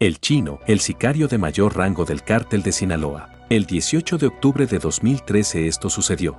El Chino, el sicario de mayor rango del cártel de Sinaloa. El 18 de octubre de 2013 esto sucedió.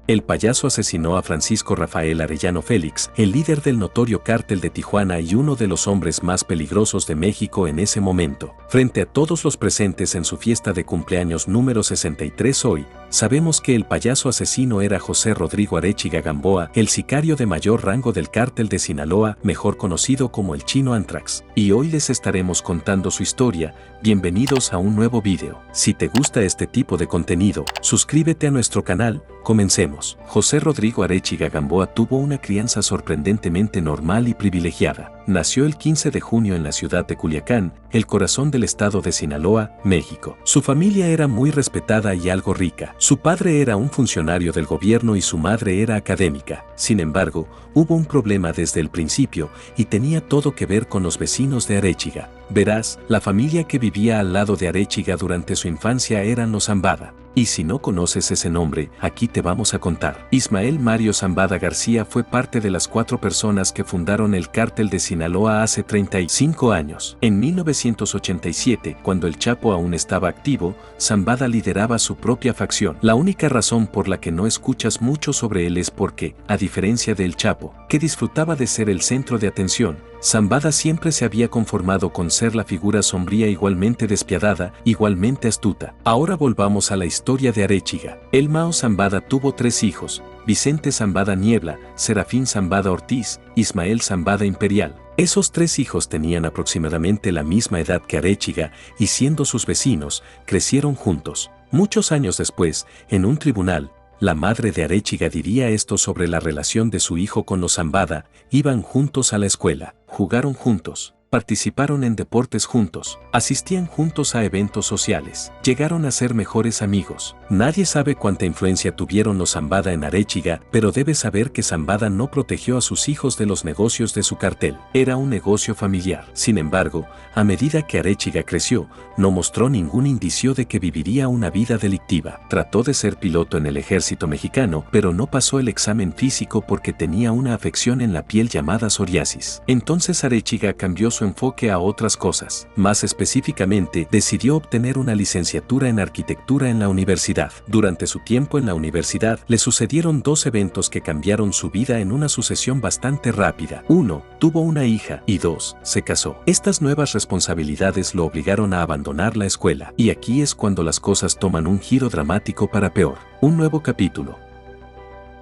El payaso asesinó a Francisco Rafael Arellano Félix, el líder del notorio cártel de Tijuana y uno de los hombres más peligrosos de México en ese momento. Frente a todos los presentes en su fiesta de cumpleaños número 63 hoy, sabemos que el payaso asesino era José Rodrigo Arechiga Gamboa, el sicario de mayor rango del cártel de Sinaloa, mejor conocido como el Chino Anthrax. Y hoy les estaremos contando su historia. Bienvenidos a un nuevo video. Si te gusta este tipo de contenido, suscríbete a nuestro canal. Comencemos. José Rodrigo Arechiga Gamboa tuvo una crianza sorprendentemente normal y privilegiada. Nació el 15 de junio en la ciudad de Culiacán, el corazón del estado de Sinaloa, México. Su familia era muy respetada y algo rica. Su padre era un funcionario del gobierno y su madre era académica. Sin embargo, hubo un problema desde el principio y tenía todo que ver con los vecinos de Arechiga. Verás, la familia que vivía al lado de Arechiga durante su infancia eran los Zambada. Y si no conoces ese nombre, aquí te vamos a contar. Ismael Mario Zambada García fue parte de las 4 personas que fundaron el cártel de Sinaloa hace 35 años. En 1987, cuando el Chapo aún estaba activo, Zambada lideraba su propia facción. La única razón por la que no escuchas mucho sobre él es porque, a diferencia del Chapo, que disfrutaba de ser el centro de atención, Zambada siempre se había conformado con ser la figura sombría igualmente despiadada, igualmente astuta. Ahora volvamos a la historia de Arechiga. El Mao Zambada tuvo 3 hijos: Vicente Zambada Niebla, Serafín Zambada Ortiz, Ismael Zambada Imperial. Esos 3 hijos tenían aproximadamente la misma edad que Arechiga y siendo sus vecinos, crecieron juntos. Muchos años después, en un tribunal, la madre de Arechiga diría esto sobre la relación de su hijo con los Zambada: iban juntos a la escuela, jugaron juntos, participaron en deportes juntos, asistían juntos a eventos sociales, llegaron a ser mejores amigos. Nadie sabe cuánta influencia tuvieron los Zambada en Arechiga, pero debes saber que Zambada no protegió a sus hijos de los negocios de su cartel. Era un negocio familiar. Sin embargo, a medida que Arechiga creció, no mostró ningún indicio de que viviría una vida delictiva. Trató de ser piloto en el ejército mexicano, pero no pasó el examen físico porque tenía una afección en la piel llamada psoriasis. Entonces Arechiga cambió su enfoque a otras cosas. Más específicamente, decidió obtener una licenciatura en arquitectura en la universidad. Durante su tiempo en la universidad, le sucedieron 2 eventos que cambiaron su vida en una sucesión bastante rápida. 1. Tuvo una hija y 2. Se casó. Estas nuevas responsabilidades lo obligaron a abandonar la escuela. Y aquí es cuando las cosas toman un giro dramático para peor. Un nuevo capítulo.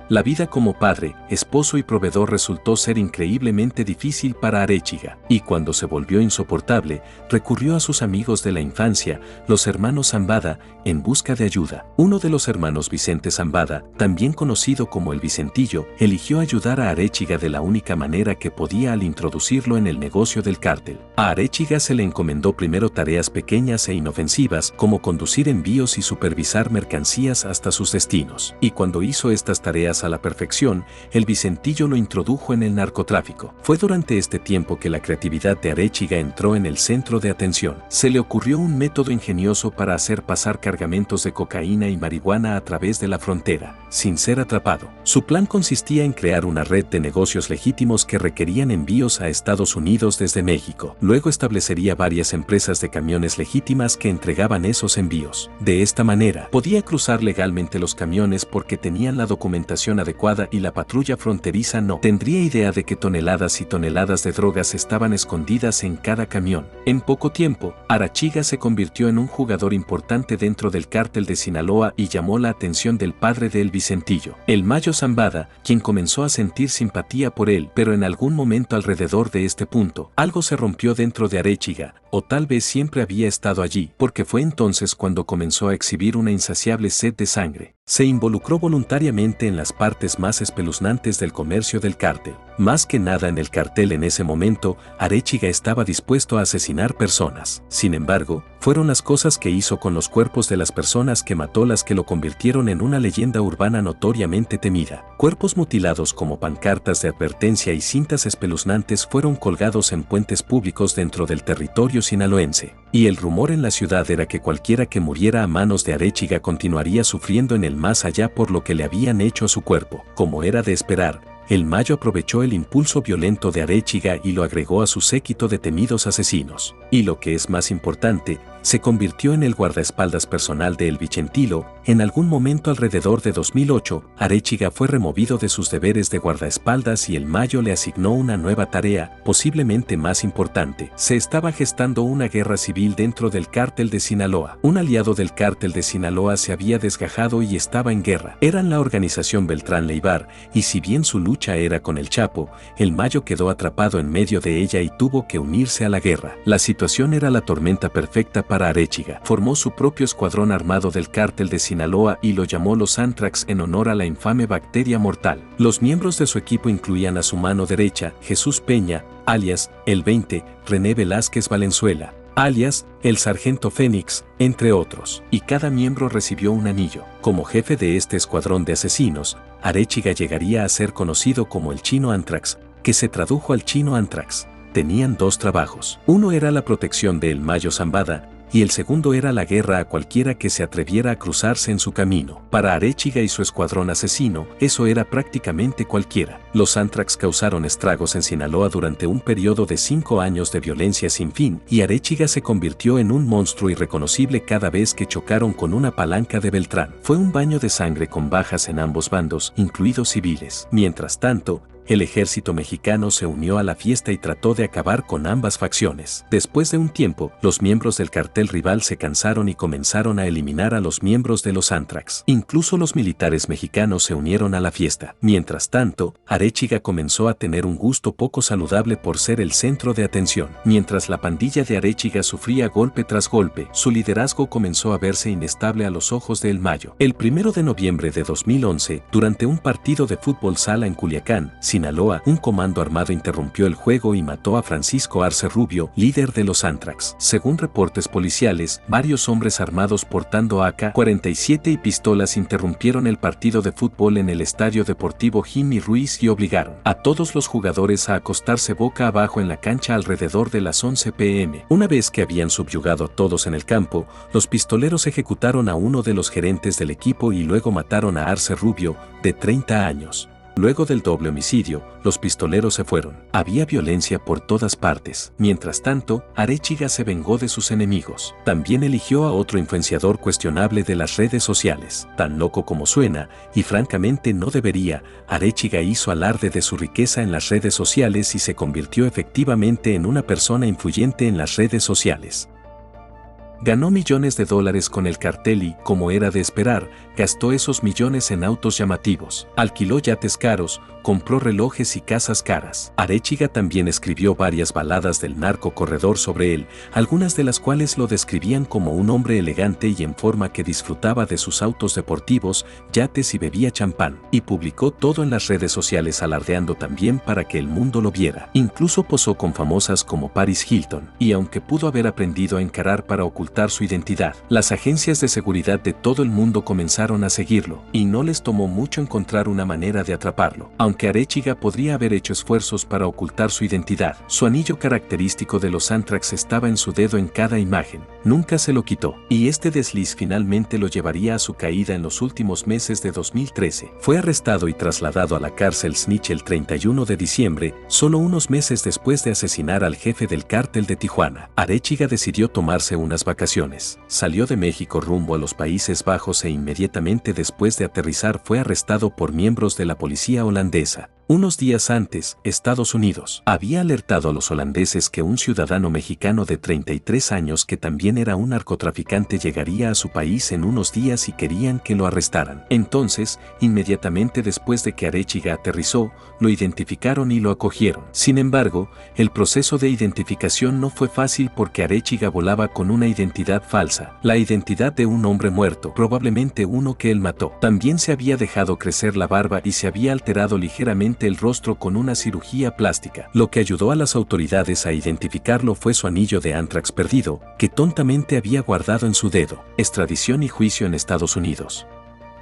La vida como padre, esposo y proveedor resultó ser increíblemente difícil para Arechiga, y cuando se volvió insoportable, recurrió a sus amigos de la infancia, los hermanos Zambada, en busca de ayuda. Uno de los hermanos, Vicente Zambada, también conocido como el Vicentillo, eligió ayudar a Arechiga de la única manera que podía al introducirlo en el negocio del cártel. A Arechiga se le encomendó primero tareas pequeñas e inofensivas, como conducir envíos y supervisar mercancías hasta sus destinos. Y cuando hizo estas tareas a la perfección, el Vicentillo lo introdujo en el narcotráfico. Fue durante este tiempo que la creatividad de Arechiga entró en el centro de atención. Se le ocurrió un método ingenioso para hacer pasar cargamentos de cocaína y marihuana a través de la frontera, sin ser atrapado. Su plan consistía en crear una red de negocios legítimos que requerían envíos a Estados Unidos desde México. Luego establecería varias empresas de camiones legítimas que entregaban esos envíos. De esta manera, podía cruzar legalmente los camiones porque tenían la documentación adecuada y la patrulla fronteriza no tendría idea de que toneladas y toneladas de drogas estaban escondidas en cada camión. En poco tiempo, Arechiga se convirtió en un jugador importante dentro del cártel de Sinaloa y llamó la atención del padre de El Vicentillo, el Mayo Zambada, quien comenzó a sentir simpatía por él, pero en algún momento alrededor de este punto, algo se rompió dentro de Arechiga. o tal vez siempre había estado allí, porque fue entonces cuando comenzó a exhibir una insaciable sed de sangre. Se involucró voluntariamente en las partes más espeluznantes del comercio del cártel. Más que nada en el cartel en ese momento, Arechiga estaba dispuesto a asesinar personas. Sin embargo, fueron las cosas que hizo con los cuerpos de las personas que mató las que lo convirtieron en una leyenda urbana notoriamente temida. Cuerpos mutilados como pancartas de advertencia y cintas espeluznantes fueron colgados en puentes públicos dentro del territorio sinaloense. Y el rumor en la ciudad era que cualquiera que muriera a manos de Arechiga continuaría sufriendo en el más allá por lo que le habían hecho a su cuerpo. Como era de esperar, el Mayo aprovechó el impulso violento de Arechiga y lo agregó a su séquito de temidos asesinos. Y lo que es más importante, se convirtió en el guardaespaldas personal de El Vicentilo. En algún momento alrededor de 2008, Arechiga fue removido de sus deberes de guardaespaldas y el Mayo le asignó una nueva tarea, posiblemente más importante. Se estaba gestando una guerra civil dentro del cártel de Sinaloa. Un aliado del cártel de Sinaloa se había desgajado y estaba en guerra. Eran la organización Beltrán Leibar, y si bien su lucha era con el Chapo, el Mayo quedó atrapado en medio de ella y tuvo que unirse a la guerra. La situación era la tormenta perfecta para Arechiga. Formó su propio escuadrón armado del cártel de Sinaloa y lo llamó los Anthrax en honor a la infame bacteria mortal. Los miembros de su equipo incluían a su mano derecha, Jesús Peña, alias El 20, René Velázquez Valenzuela, alias el Sargento Fénix, entre otros. Y cada miembro recibió un anillo. Como jefe de este escuadrón de asesinos, Arechiga llegaría a ser conocido como el Chino Anthrax, que se tradujo al Chino Anthrax. Tenían dos trabajos. Uno era la protección de El Mayo Zambada, y el segundo era la guerra a cualquiera que se atreviera a cruzarse en su camino. Para Arechiga y su escuadrón asesino, eso era prácticamente cualquiera. Los Anthrax causaron estragos en Sinaloa durante un periodo de 5 años de violencia sin fin, y Arechiga se convirtió en un monstruo irreconocible cada vez que chocaron con una palanca de Beltrán. Fue un baño de sangre con bajas en ambos bandos, incluidos civiles. Mientras tanto, el ejército mexicano se unió a la fiesta y trató de acabar con ambas facciones. Después de un tiempo, los miembros del cartel rival se cansaron y comenzaron a eliminar a los miembros de los Anthrax. Incluso los militares mexicanos se unieron a la fiesta. Mientras tanto, Arechiga comenzó a tener un gusto poco saludable por ser el centro de atención. Mientras la pandilla de Arechiga sufría golpe tras golpe, su liderazgo comenzó a verse inestable a los ojos de El Mayo. El 1 de noviembre de 2011, durante un partido de fútbol sala en Culiacán, Sinaloa, un comando armado interrumpió el juego y mató a Francisco Arce Rubio, líder de los Anthrax. Según reportes policiales, varios hombres armados portando AK-47 y pistolas interrumpieron el partido de fútbol en el estadio deportivo Jimmy Ruiz y obligaron a todos los jugadores a acostarse boca abajo en la cancha alrededor de las 11 p.m. Una vez que habían subyugado a todos en el campo, los pistoleros ejecutaron a uno de los gerentes del equipo y luego mataron a Arce Rubio, de 30 años. Luego del doble homicidio, los pistoleros se fueron. Había violencia por todas partes. Mientras tanto, Arechiga se vengó de sus enemigos. También eligió a otro influenciador cuestionable de las redes sociales. Tan loco como suena, y francamente no debería, Arechiga hizo alarde de su riqueza en las redes sociales y se convirtió efectivamente en una persona influyente en las redes sociales. Ganó millones de dólares con el cartel y, como era de esperar, gastó esos millones en autos llamativos. Alquiló yates caros, compró relojes y casas caras. Arechiga también escribió varias baladas del narco corredor sobre él, algunas de las cuales lo describían como un hombre elegante y en forma que disfrutaba de sus autos deportivos, yates y bebía champán. Y publicó todo en las redes sociales alardeando también para que el mundo lo viera. Incluso posó con famosas como Paris Hilton. Y aunque pudo haber aprendido a encarar para ocultar su identidad, las agencias de seguridad de todo el mundo comenzaron a seguirlo, y no les tomó mucho encontrar una manera de atraparlo. Aunque Arechiga podría haber hecho esfuerzos para ocultar su identidad, su anillo característico de los Anthrax estaba en su dedo en cada imagen. Nunca se lo quitó, y este desliz finalmente lo llevaría a su caída en los últimos meses de 2013. Fue arrestado y trasladado a la cárcel Snitch el 31 de diciembre, solo unos meses después de asesinar al jefe del cártel de Tijuana. Arechiga decidió tomarse unas vacaciones. Salió de México rumbo a los Países Bajos e inmediatamente después de aterrizar fue arrestado por miembros de la policía holandesa. Unos días antes, Estados Unidos había alertado a los holandeses que un ciudadano mexicano de 33 años que también era un narcotraficante llegaría a su país en unos días y querían que lo arrestaran. Entonces, inmediatamente después de que Arechiga aterrizó, lo identificaron y lo acogieron. Sin embargo, el proceso de identificación no fue fácil porque Arechiga volaba con una identidad falsa, la identidad de un hombre muerto, probablemente uno que él mató. También se había dejado crecer la barba y se había alterado ligeramente el rostro con una cirugía plástica. Lo que ayudó a las autoridades a identificarlo fue su anillo de ántrax perdido, que tontamente había guardado en su dedo. Extradición y juicio en Estados Unidos.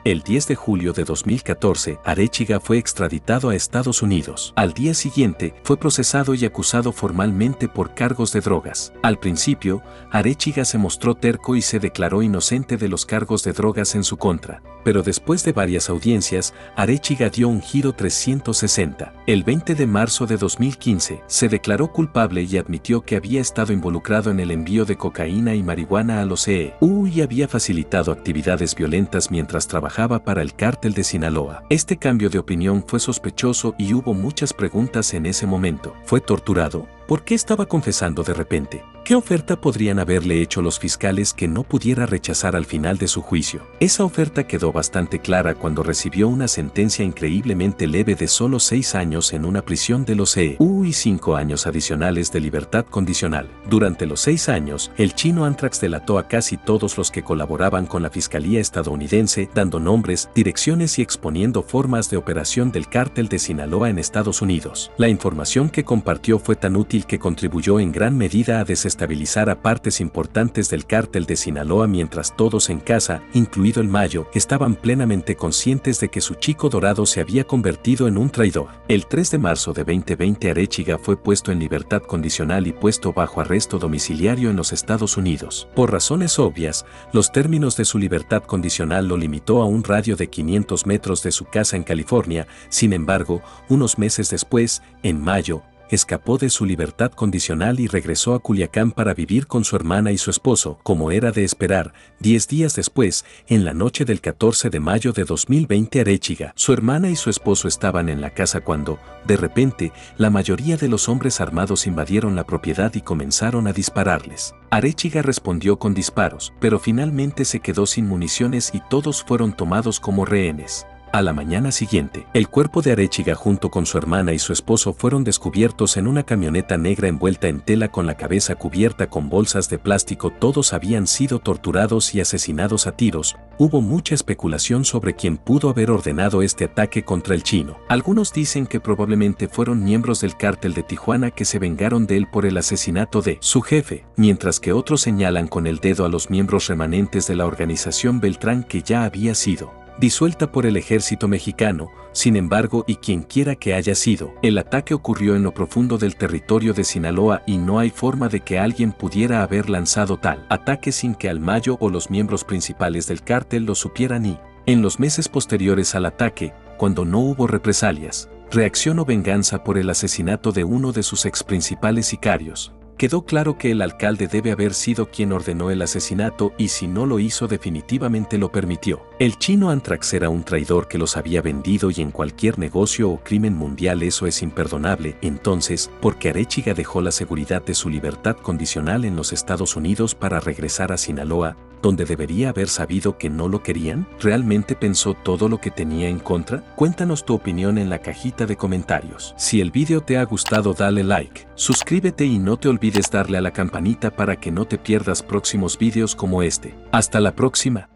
El 10 de julio de 2014, Arechiga fue extraditado a Estados Unidos. Al día siguiente, fue procesado y acusado formalmente por cargos de drogas. Al principio, Arechiga se mostró terco y se declaró inocente de los cargos de drogas en su contra. Pero después de varias audiencias, Arechiga dio un giro 360. El 20 de marzo de 2015, se declaró culpable y admitió que había estado involucrado en el envío de cocaína y marihuana a los EU y había facilitado actividades violentas mientras trabajaba para el cártel de Sinaloa. Este cambio de opinión fue sospechoso y hubo muchas preguntas en ese momento. ¿Fue torturado? ¿Por qué estaba confesando de repente? ¿Qué oferta podrían haberle hecho los fiscales que no pudiera rechazar al final de su juicio? Esa oferta quedó bastante clara cuando recibió una sentencia increíblemente leve de solo 6 años en una prisión de los EU y 5 años adicionales de libertad condicional. Durante los 6 años, el chino Antrax delató a casi todos los que colaboraban con la fiscalía estadounidense, dando nombres, direcciones y exponiendo formas de operación del cártel de Sinaloa en Estados Unidos. La información que compartió fue tan útil que contribuyó en gran medida a desestabilizar a partes importantes del cártel de Sinaloa mientras todos en casa, incluido el Mayo, estaban plenamente conscientes de que su chico dorado se había convertido en un traidor. El 3 de marzo de 2020 Arechiga fue puesto en libertad condicional y puesto bajo arresto domiciliario en los Estados Unidos. Por razones obvias, los términos de su libertad condicional lo limitó a un radio de 500 metros de su casa en California. Sin embargo, unos meses después, en mayo, escapó de su libertad condicional y regresó a Culiacán para vivir con su hermana y su esposo, como era de esperar. 10 días después, en la noche del 14 de mayo de 2020 Arechiga, su hermana y su esposo estaban en la casa cuando, de repente, la mayoría de los hombres armados invadieron la propiedad y comenzaron a dispararles. Arechiga respondió con disparos, pero finalmente se quedó sin municiones y todos fueron tomados como rehenes. A la mañana siguiente, el cuerpo de Arechiga junto con su hermana y su esposo fueron descubiertos en una camioneta negra envuelta en tela con la cabeza cubierta con bolsas de plástico. Todos habían sido torturados y asesinados a tiros. Hubo mucha especulación sobre quién pudo haber ordenado este ataque contra el chino. Algunos dicen que probablemente fueron miembros del cártel de Tijuana que se vengaron de él por el asesinato de su jefe, mientras que otros señalan con el dedo a los miembros remanentes de la organización Beltrán que ya había sido disuelta por el ejército mexicano. Sin embargo, y quien quiera que haya sido, el ataque ocurrió en lo profundo del territorio de Sinaloa y no hay forma de que alguien pudiera haber lanzado tal ataque sin que al Mayo o los miembros principales del cártel lo supieran y, en los meses posteriores al ataque, cuando no hubo represalias, reacción o venganza por el asesinato de uno de sus ex principales sicarios, quedó claro que el alcalde debe haber sido quien ordenó el asesinato y si no lo hizo definitivamente lo permitió. El chino Antrax era un traidor que los había vendido y en cualquier negocio o crimen mundial eso es imperdonable. Entonces, ¿por qué Arechiga dejó la seguridad de su libertad condicional en los Estados Unidos para regresar a Sinaloa, donde debería haber sabido que no lo querían? ¿Realmente pensó todo lo que tenía en contra? Cuéntanos tu opinión en la cajita de comentarios. Si el video te ha gustado dale like, suscríbete y no te olvides darle a la campanita para que no te pierdas próximos videos como este. Hasta la próxima.